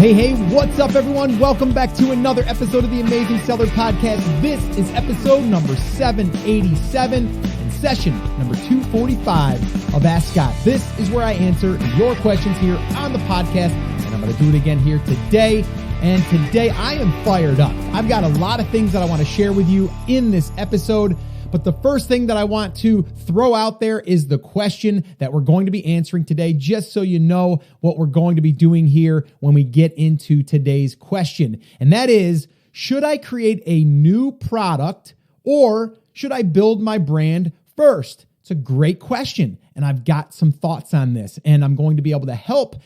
Hey, what's up, everyone? Welcome back to another episode of the Amazing Seller Podcast. This is episode number 787 and session number 245 of Ask Scott. This is where I answer your questions here on the podcast, and I'm going to do it again here today. And today I am fired up. I've got a lot of things that I want to share with you in this episode. But the first thing that I want to throw out there is the question that we're going to be answering today, just so you know what we're going to be doing here when we get into today's question. And that is, should I create a new product or should I build my brand first? It's a great question. And I've got some thoughts on this, and I'm going to be able to help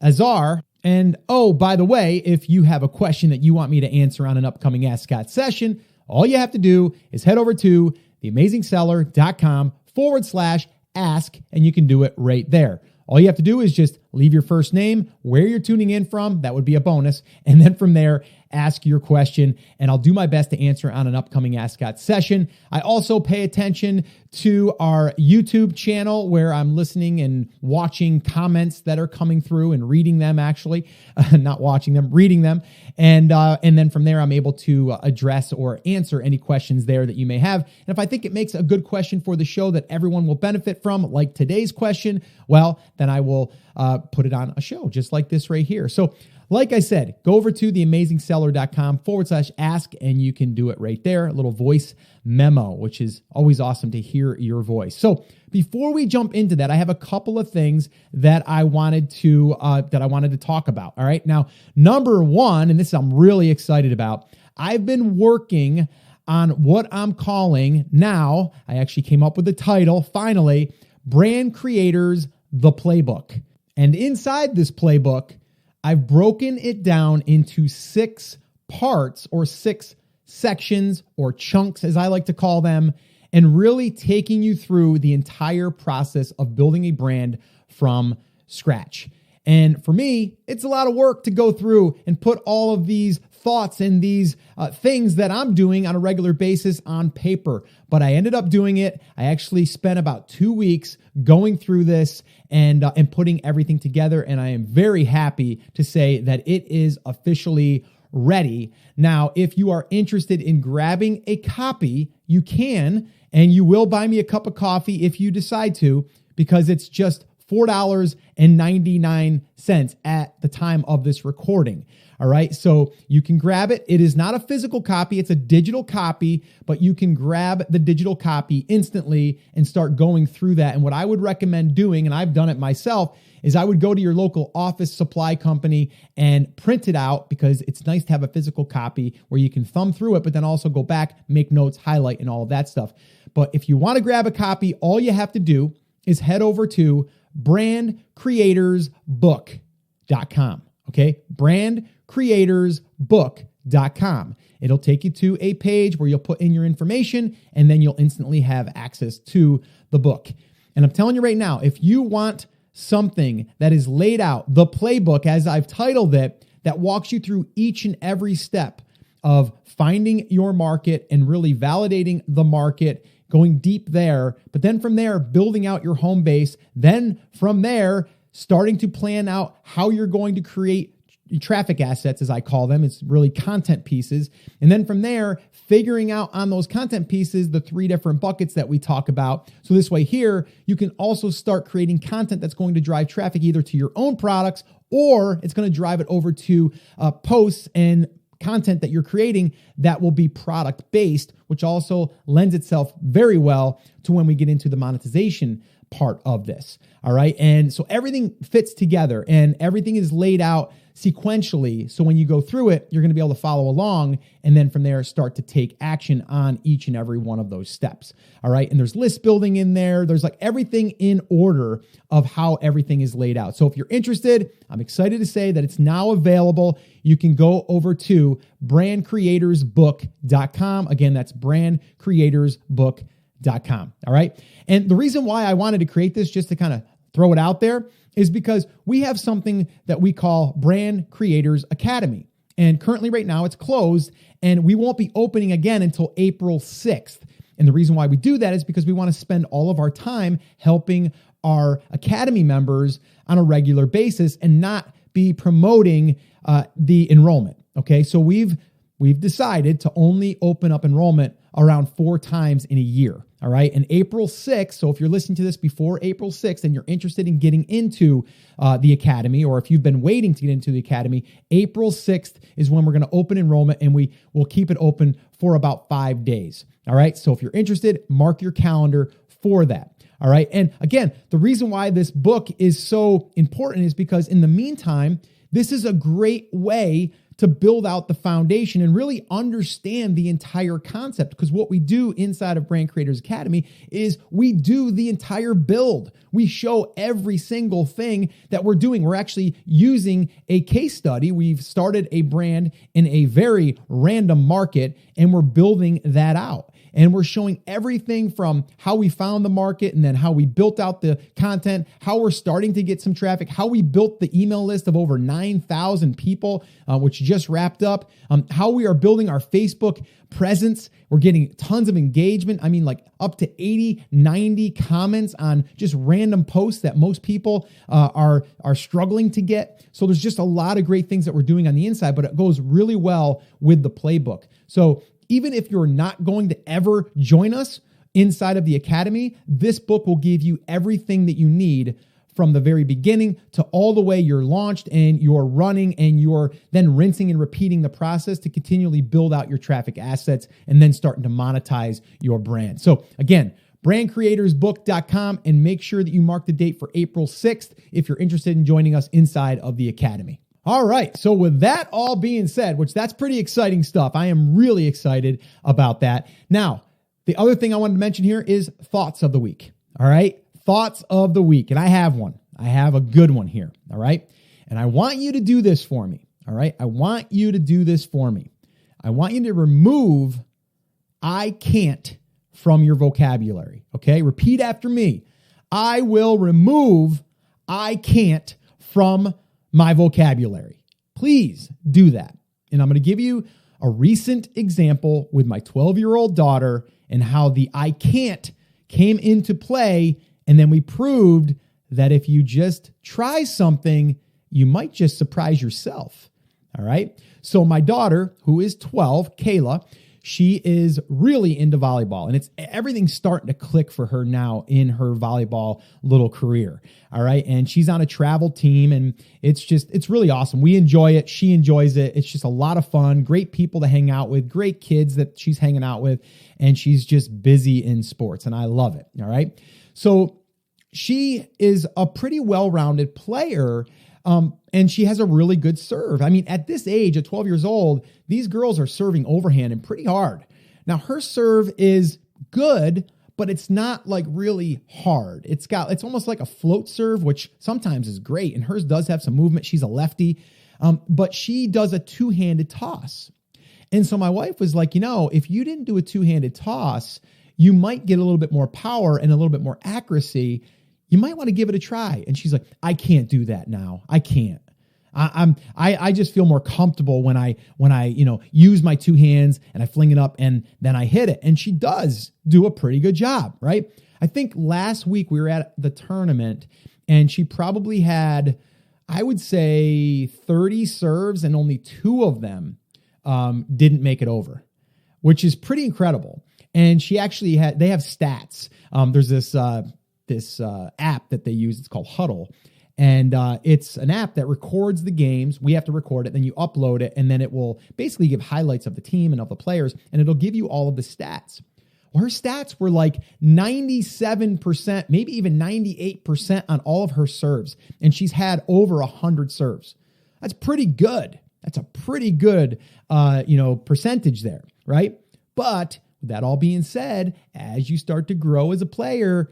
Azar. And oh, by the way, if you have a question that you want me to answer on an upcoming Ask Scott session, all you have to do is head over to theamazingseller.com/ask, and you can do it right there. All you have to do is just leave your first name, where you're tuning in from, that would be a bonus, and then from there, ask your question, and I'll do my best to answer on an upcoming Ask Scott session. I also pay attention to our YouTube channel where I'm listening and watching comments that are coming through and reading them, actually, not watching them, reading them. And then from there, I'm able to address or answer any questions there that you may have. And if I think it makes a good question for the show that everyone will benefit from, like today's question, well, then I will put it on a show just like this right here. So like I said, go over to theamazingseller.com/ask, and you can do it right there. A little voice memo, which is always awesome to hear your voice. So before we jump into that, I have a couple of things that I wanted to talk about. All right. Now, number one, and this I'm really excited about, I've been working on what I'm calling now, I actually came up with the title, finally, Brand Creators, the Playbook. And inside this playbook, I've broken it down into 6 parts or 6 sections or chunks, as I like to call them, and really taking you through the entire process of building a brand from scratch. And for me, it's a lot of work to go through and put all of these thoughts and these things that I'm doing on a regular basis on paper. But I ended up doing it. I actually spent about 2 weeks going through this and putting everything together. And I am very happy to say that it is officially ready. Now, if you are interested in grabbing a copy, you can, and you will buy me a cup of coffee if you decide to, because it's just $4.99 at the time of this recording. All right. So you can grab it. It is not a physical copy. It's a digital copy, but you can grab the digital copy instantly and start going through that. And what I would recommend doing, and I've done it myself, is I would go to your local office supply company and print it out, because it's nice to have a physical copy where you can thumb through it, but then also go back, make notes, highlight, and all of that stuff. But if you want to grab a copy, all you have to do is head over to brandcreatorsbook.com. Okay. brandcreatorsbook.com. It'll take you to a page where you'll put in your information, and then you'll instantly have access to the book. And I'm telling you right now, if you want something that is laid out, the playbook, as I've titled it, that walks you through each and every step of finding your market and really validating the market, going deep there, but then from there, building out your home base. Then from there, starting to plan out how you're going to create traffic assets, as I call them. It's really content pieces. And then from there, figuring out on those content pieces, the 3 different buckets that we talk about. So this way here, you can also start creating content that's going to drive traffic either to your own products, or it's going to drive it over to posts and content that you're creating that will be product based, which also lends itself very well to when we get into the monetization part of this. All right. And so everything fits together and everything is laid out sequentially. So when you go through it, you're going to be able to follow along, and then from there start to take action on each and every one of those steps. All right. And there's list building in there. There's like everything in order of how everything is laid out. So if you're interested, I'm excited to say that it's now available. You can go over to brandcreatorsbook.com. Again, that's brandcreatorsbook.com. All right. And the reason why I wanted to create this, just to kind of throw it out there, is because we have something that we call Brand Creators Academy. And currently right now it's closed, and we won't be opening again until April 6th. And the reason why we do that is because we want to spend all of our time helping our Academy members on a regular basis and not be promoting the enrollment. Okay, so we've decided to only open up enrollment around 4 times in a year. All right. And April 6th. So if you're listening to this before April 6th and you're interested in getting into the academy, or if you've been waiting to get into the academy, April 6th is when we're going to open enrollment, and we will keep it open for about 5 days. All right. So if you're interested, mark your calendar for that. All right. And again, the reason why this book is so important is because in the meantime, this is a great way to build out the foundation and really understand the entire concept. Because what we do inside of Brand Creators Academy is we do the entire build. We show every single thing that we're doing. We're actually using a case study. We've started a brand in a very random market, and we're building that out. And we're showing everything from how we found the market, and then how we built out the content, how we're starting to get some traffic, how we built the email list of over 9,000 people, which just wrapped up, how we are building our Facebook presence. We're getting tons of engagement. I mean, like up to 80, 90 comments on just random posts that most people are struggling to get. So there's just a lot of great things that we're doing on the inside, but it goes really well with the playbook. So even if you're not going to ever join us inside of the academy, this book will give you everything that you need from the very beginning to all the way you're launched and you're running, and you're then rinsing and repeating the process to continually build out your traffic assets and then starting to monetize your brand. So again, brandcreatorsbook.com, and make sure that you mark the date for April 6th if you're interested in joining us inside of the academy. All right. So with that all being said, which that's pretty exciting stuff, I am really excited about that. Now, the other thing I wanted to mention here is thoughts of the week. All right. Thoughts of the week. And I have one. I have a good one here. All right. And I want you to do this for me. All right. I want you to do this for me. I want you to remove I can't from your vocabulary. Okay. Repeat after me. I will remove I can't from my vocabulary. Please do that. And I'm going to give you a recent example with my 12-year-old daughter and how the I can't came into play. And then we proved that if you just try something, you might just surprise yourself. All right. So my daughter, who is 12, Kayla, she is really into volleyball, and everything's starting to click for her now in her volleyball little career. All right. And she's on a travel team, and it's really awesome. We enjoy it. She enjoys it. It's just a lot of fun, great people to hang out with, great kids that she's hanging out with, and she's just busy in sports, and I love it. All right. So she is a pretty well-rounded player. And she has a really good serve. I mean, at this age, at 12 years old, these girls are serving overhand and pretty hard. Now, her serve is good, but it's not like really hard. It's almost like a float serve, which sometimes is great. And hers does have some movement. She's a lefty, but she does a two-handed toss. And so my wife was like, if you didn't do a two-handed toss, you might get a little bit more power and a little bit more accuracy. You might want to give it a try. And she's like, I can't do that now. I can't. I just feel more comfortable when I use my two hands and I fling it up and then I hit it. And she does do a pretty good job, right? I think last week we were at the tournament and she probably had, I would say 30 serves and only 2 of them didn't make it over, which is pretty incredible. And she actually they have stats. There's this app that they use. It's called Huddle. And it's an app that records the games. We have to record it. Then you upload it. And then it will basically give highlights of the team and of the players. And it'll give you all of the stats. Well, her stats were like 97%, maybe even 98% on all of her serves. And she's had over 100 serves. That's pretty good. That's a pretty good, percentage there, right? But with that all being said, as you start to grow as a player,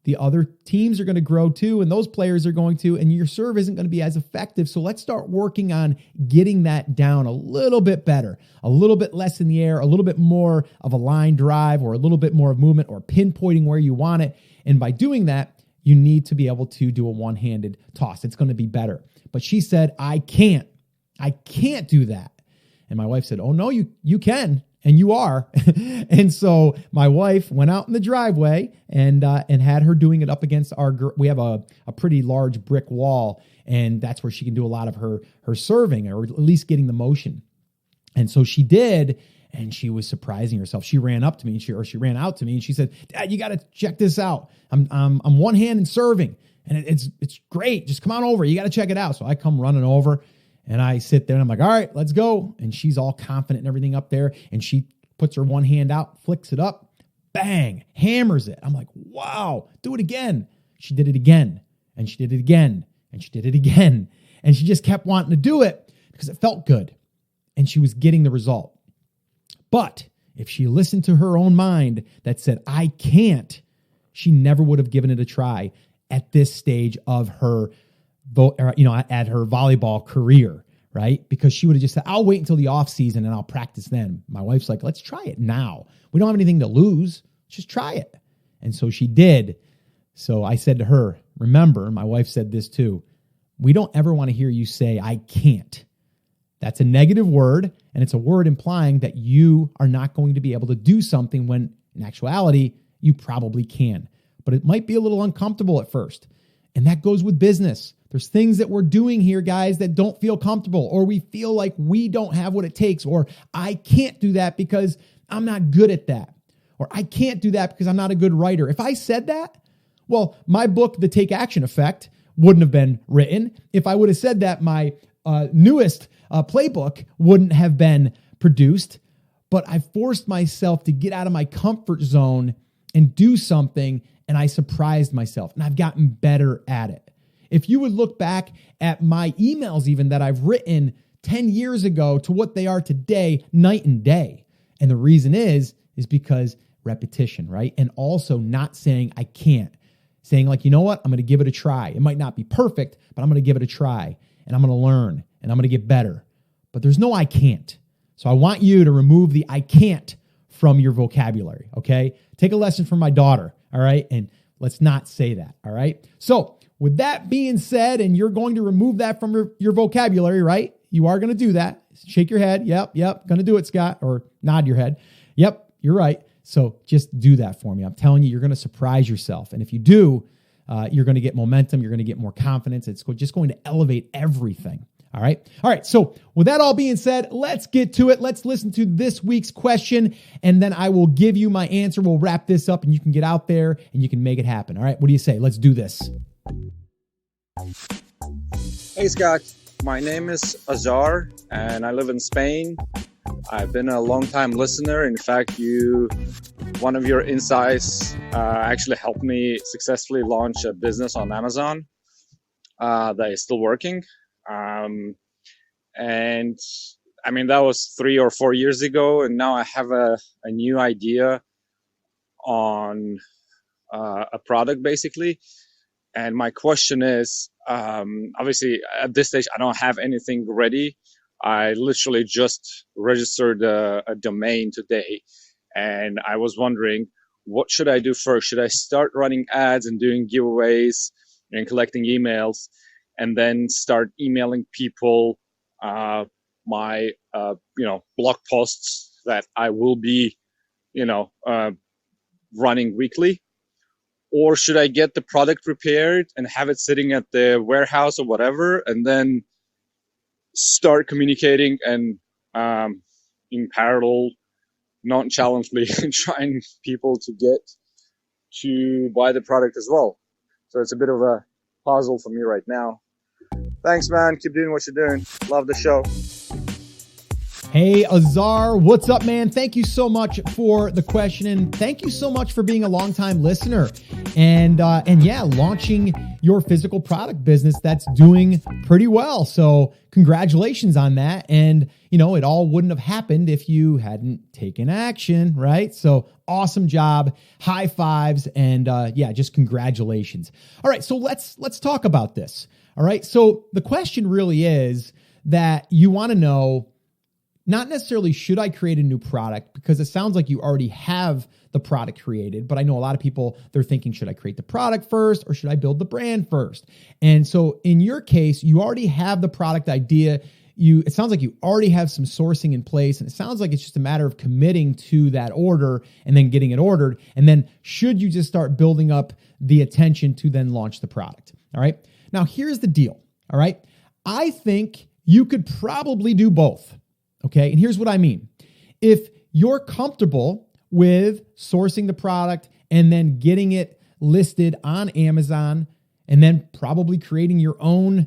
the other teams are going to grow too, and those players are going to, and your serve isn't going to be as effective. So let's start working on getting that down a little bit better, a little bit less in the air, a little bit more of a line drive, or a little bit more of movement, or pinpointing where you want it. And by doing that, you need to be able to do a one-handed toss. It's going to be better. But she said, I can't do that. And my wife said, oh no, you can. and you are. And so my wife went out in the driveway and had her doing it up against we have a pretty large brick wall, and that's where she can do a lot of her serving, or at least getting the motion. And so she did, and she was surprising herself. She ran up to me, she ran out to me, and she said, "Dad, you got to check this out. I'm one hand in serving, and it's great. Just come on over. You got to check it out." So I come running over, and I sit there, and I'm like, "All right, let's go." And she's all confident and everything up there, and she puts her one hand out, flicks it up, bang, hammers it. I'm like, "Wow, do it again." She did it again, and she did it again, and she did it again, and she just kept wanting to do it because it felt good, and she was getting the result. But if she listened to her own mind that said, "I can't," she never would have given it a try at this stage of her, at her volleyball career, right? Because she would have just said, "I'll wait until the off season and I'll practice then." My wife's like, "Let's try it now. We don't have anything to lose. Just try it." And so she did. So I said to her, remember, my wife said this too, we don't ever want to hear you say, "I can't." That's a negative word, and it's a word implying that you are not going to be able to do something when in actuality, you probably can. But it might be a little uncomfortable at first. And that goes with business. There's things that we're doing here, guys, that don't feel comfortable, or we feel like we don't have what it takes, or I can't do that because I'm not good at that, or I can't do that because I'm not a good writer. If I said that, well, my book, The Take Action Effect, wouldn't have been written. If I would have said that, my newest Playbook wouldn't have been produced. But I forced myself to get out of my comfort zone and do something, and I surprised myself, and I've gotten better at it. If you would look back at my emails even that I've written 10 years ago to what they are today, night and day. And the reason is because repetition, right? And also not saying I can't. Saying like, you know what? I'm going to give it a try. It might not be perfect, but I'm going to give it a try, and I'm going to learn, and I'm going to get better. But there's no I can't. So I want you to remove the I can't from your vocabulary, okay? Take a lesson from my daughter, all right? And let's not say that, all right? So with that being said, and you're going to remove that from your vocabulary, right? You are going to do that. Shake your head. Yep. Going to do it, Scott, or nod your head. Yep, you're right. So just do that for me. I'm telling you, you're going to surprise yourself. And if you do, you're going to get momentum. You're going to get more confidence. It's just going to elevate everything. All right. So with that all being said, let's get to it. Let's listen to this week's question, and then I will give you my answer. We'll wrap this up, and you can get out there and you can make it happen. All right. What do you say? Let's do this. Hey, Scott. My name is Azar, and I live in Spain. I've been a long-time listener. In fact, one of your insights actually helped me successfully launch a business on Amazon that is still working. And I mean, that was 3 or 4 years ago. And now I have a new idea on a product, basically. And my question is, obviously at this stage, I don't have anything ready. I literally just registered a domain today. And I was wondering, what should I do first? Should I start running ads and doing giveaways and collecting emails, and then start emailing people my blog posts that I will be running weekly? Or should I get the product prepared and have it sitting at the warehouse or whatever, and then start communicating and in parallel, nonchalantly trying people to get to buy the product as well? So it's a bit of a puzzle for me right now. Thanks, man. Keep doing what you're doing. Love the show. Hey, Azar, what's up, man? Thank you so much for the question, and thank you so much for being a longtime listener and launching your physical product business that's doing pretty well. So congratulations on that. And, it all wouldn't have happened if you hadn't taken action, right? So awesome job, high fives, and just congratulations. All right, so let's talk about this. All right, so the question really is that you want to know, not necessarily should I create a new product, because it sounds like you already have the product created, but I know a lot of people, they're thinking, should I create the product first or should I build the brand first? And so in your case, you already have the product idea. it sounds like you already have some sourcing in place, and it sounds like it's just a matter of committing to that order and then getting it ordered. And then should you just start building up the attention to then launch the product? All right. Now here's the deal. All right. I think you could probably do both. Okay. And here's what I mean. If you're comfortable with sourcing the product and then getting it listed on Amazon and then probably creating your own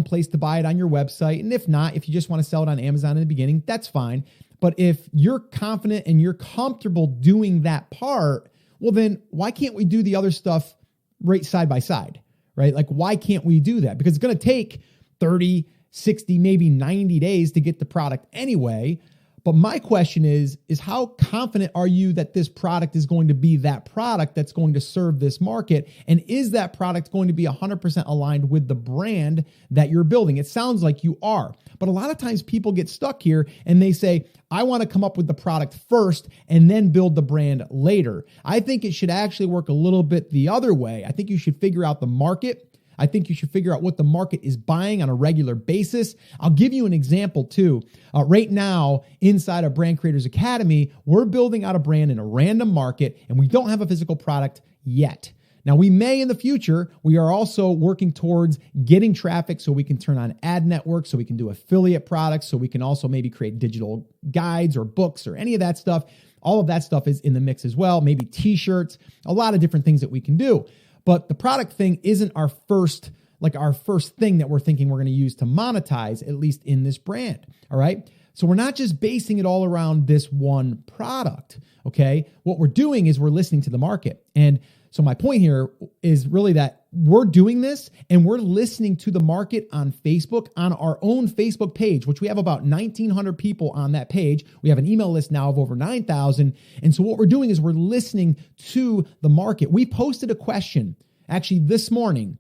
place to buy it on your website. And if not, if you just want to sell it on Amazon in the beginning, that's fine. But if you're confident and you're comfortable doing that part, well, then why can't we do the other stuff right side by side, right? Like, why can't we do that? Because it's going to take 30, 60, maybe 90 days to get the product anyway. But my question is how confident are you that this product is going to be that product that's going to serve this market? And is that product going to be 100% aligned with the brand that you're building? It sounds like you are. But a lot of times people get stuck here and they say, I want to come up with the product first and then build the brand later. I think it should actually work a little bit the other way. I think you should figure out the market. I think you should figure out what the market is buying on a regular basis. I'll give you an example too. Right now, inside of Brand Creators Academy, we're building out a brand in a random market, and we don't have a physical product yet. Now, we may in the future. We are also working towards getting traffic so we can turn on ad networks, so we can do affiliate products, so we can also maybe create digital guides or books or any of that stuff. All of that stuff is in the mix as well. Maybe t-shirts, a lot of different things that we can do. But the product thing isn't our first thing that we're thinking we're going to use to monetize, at least in this brand. All right. So we're not just basing it all around this one product. Okay. What we're doing is we're listening to the market. And so my point here is really that we're doing this and we're listening to the market on Facebook, on our own Facebook page, which we have about 1,900 people on that page. We have an email list now of over 9,000. And so what we're doing is we're listening to the market. We posted a question actually this morning,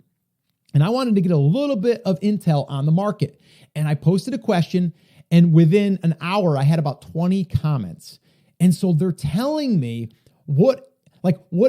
and I wanted to get a little bit of intel on the market. And I posted a question, and within an hour, I had about 20 comments. And so they're telling me what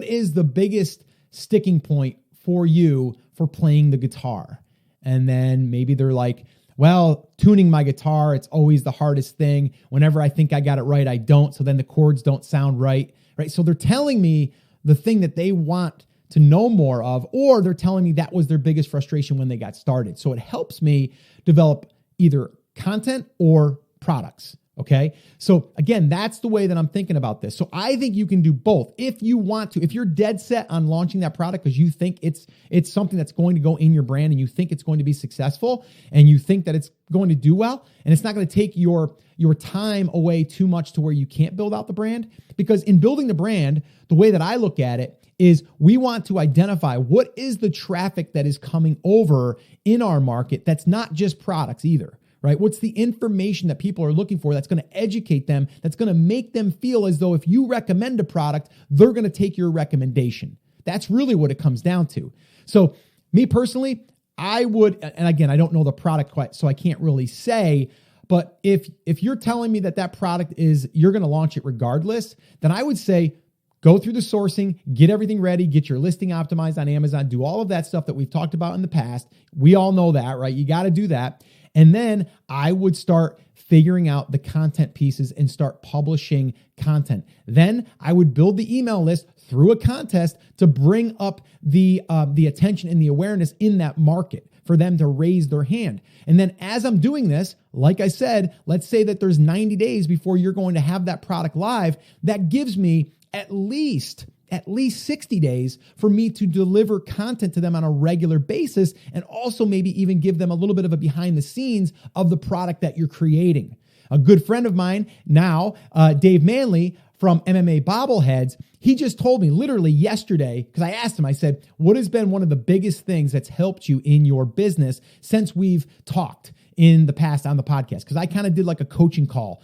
is the biggest sticking point for you for playing the guitar? And then maybe they're like, well, tuning my guitar, it's always the hardest thing. Whenever I think I got it right, I don't. So then the chords don't sound right? So they're telling me the thing that they want to know more of, or they're telling me that was their biggest frustration when they got started. So it helps me develop either content or products. Okay. So again, that's the way that I'm thinking about this. So I think you can do both if you want to. If you're dead set on launching that product because you think it's something that's going to go in your brand and you think it's going to be successful and you think that it's going to do well and it's not going to take your time away too much to where you can't build out the brand. Because in building the brand, the way that I look at it is we want to identify what is the traffic that is coming over in our market that's not just products either. Right? What's the information that people are looking for that's going to educate them, that's going to make them feel as though if you recommend a product, they're going to take your recommendation. That's really what it comes down to. So me personally, I would, and again, I don't know the product quite, so I can't really say, but if you're telling me that product is, you're going to launch it regardless, then I would say, go through the sourcing, get everything ready, get your listing optimized on Amazon, do all of that stuff that we've talked about in the past. We all know that, right? You got to do that. And then I would start figuring out the content pieces and start publishing content. Then I would build the email list through a contest to bring up the attention and the awareness in that market for them to raise their hand. And then as I'm doing this, like I said, let's say that there's 90 days before you're going to have that product live. That gives me at least 60 days for me to deliver content to them on a regular basis and also maybe even give them a little bit of a behind the scenes of the product that you're creating. A good friend of mine now, Dave Manley from MMA Bobbleheads, he just told me literally yesterday, because I asked him, I said, what has been one of the biggest things that's helped you in your business since we've talked in the past on the podcast? Because I kind of did like a coaching call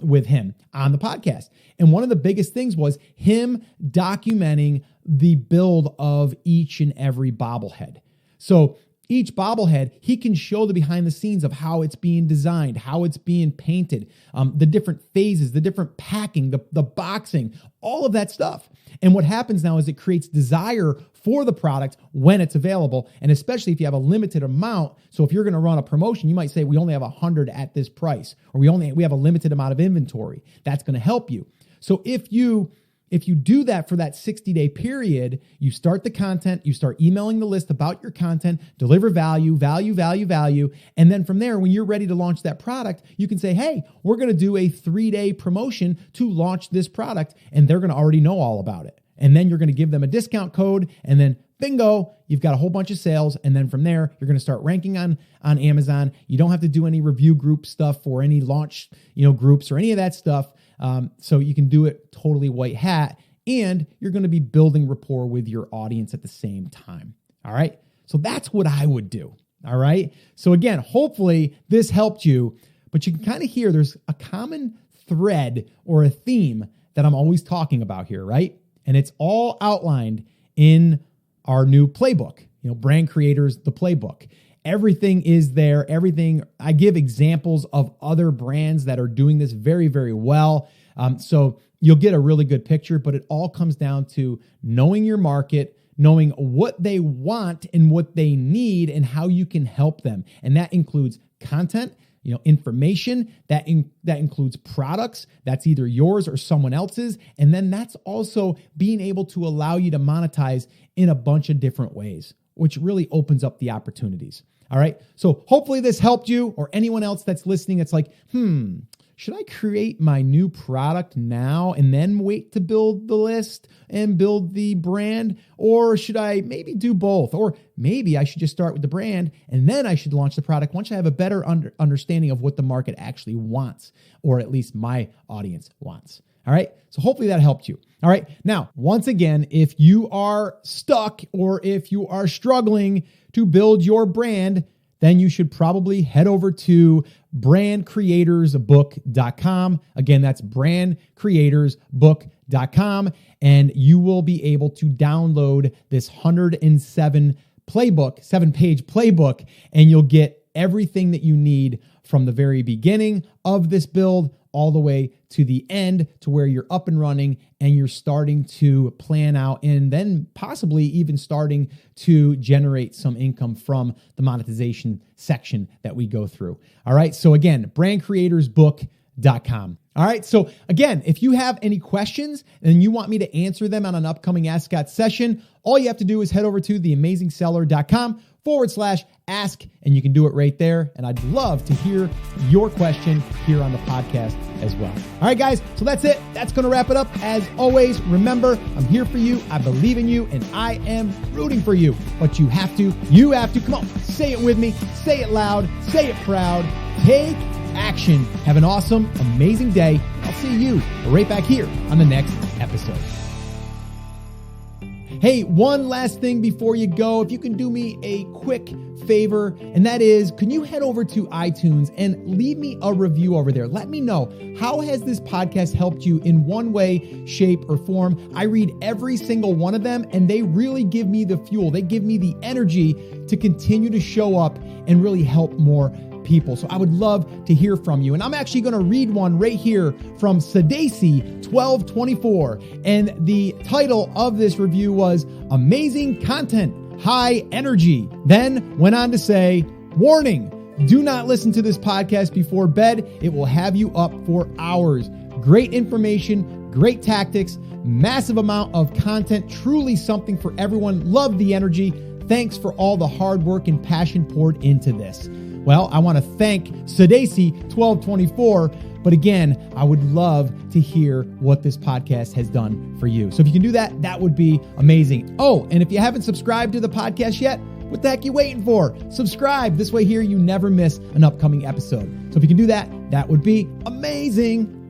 with him on the podcast. And one of the biggest things was him documenting the build of each and every bobblehead. So each bobblehead, he can show the behind the scenes of how it's being designed, how it's being painted, the different phases, the different packing, the boxing, all of that stuff. And what happens now is it creates desire for the product when it's available. And especially if you have a limited amount. So if you're going to run a promotion, you might say, we only have 100 at this price, or we have a limited amount of inventory. That's going to help you. So if you do that for that 60-day period, you start the content, you start emailing the list about your content, deliver value. And then from there, when you're ready to launch that product, you can say, hey, we're going to do a 3-day promotion to launch this product. And they're going to already know all about it. And then you're going to give them a discount code, and then bingo, you've got a whole bunch of sales. And then from there, you're going to start ranking on Amazon. You don't have to do any review group stuff or any launch, groups or any of that stuff. So you can do it totally white hat, and you're going to be building rapport with your audience at the same time. All right. So that's what I would do. All right. So again, hopefully this helped you, but you can kind of hear there's a common thread or a theme that I'm always talking about here. Right. And it's all outlined in our new playbook, Brand Creators, the playbook. Everything is there. I give examples of other brands that are doing this very, very well. So you'll get a really good picture, but it all comes down to knowing your market, knowing what they want and what they need and how you can help them. And that includes content, information, that includes products that's either yours or someone else's. And then that's also being able to allow you to monetize in a bunch of different ways, which really opens up the opportunities. All right. So hopefully this helped you, or anyone else that's listening. It's like, should I create my new product now and then wait to build the list and build the brand? Or should I maybe do both? Or maybe I should just start with the brand and then I should launch the product once I have a better understanding of what the market actually wants, or at least my audience wants. All right. So hopefully that helped you. All right. Now, once again, if you are stuck or if you are struggling to build your brand, then you should probably head over to brandcreatorsbook.com. Again, that's brandcreatorsbook.com. And you will be able to download this 7-page playbook, and you'll get everything that you need from the very beginning of this build all the way to the end, to where you're up and running and you're starting to plan out, and then possibly even starting to generate some income from the monetization section that we go through. All right. So again, brandcreatorsbook.com. All right. So again, if you have any questions and you want me to answer them on an upcoming Ask Scott session, all you have to do is head over to theamazingseller.com/ask, and you can do it right there. And I'd love to hear your question here on the podcast as well. All right, guys. So that's it. That's going to wrap it up. As always, remember, I'm here for you. I believe in you, and I am rooting for you. But you have to, come on, say it with me. Say it loud. Say it proud. Take action. Have an awesome, amazing day. I'll see you right back here on the next episode. Hey, one last thing before you go. If you can do me a quick favor, and that is, can you head over to iTunes and leave me a review over there? Let me know, how has this podcast helped you in one way, shape, or form? I read every single one of them, and they really give me the fuel. They give me the energy to continue to show up and really help more people. So I would love to hear from you. And I'm actually going to read one right here from Sadesi1224. And the title of this review was Amazing Content, High Energy. Then went on to say, warning, do not listen to this podcast before bed. It will have you up for hours. Great information, great tactics, massive amount of content, truly something for everyone. Love the energy. Thanks for all the hard work and passion poured into this. Well, I want to thank Sadesi1224, but again, I would love to hear what this podcast has done for you. So if you can do that, that would be amazing. Oh, and if you haven't subscribed to the podcast yet, what the heck are you waiting for? Subscribe. This way here, you never miss an upcoming episode. So if you can do that, that would be amazing.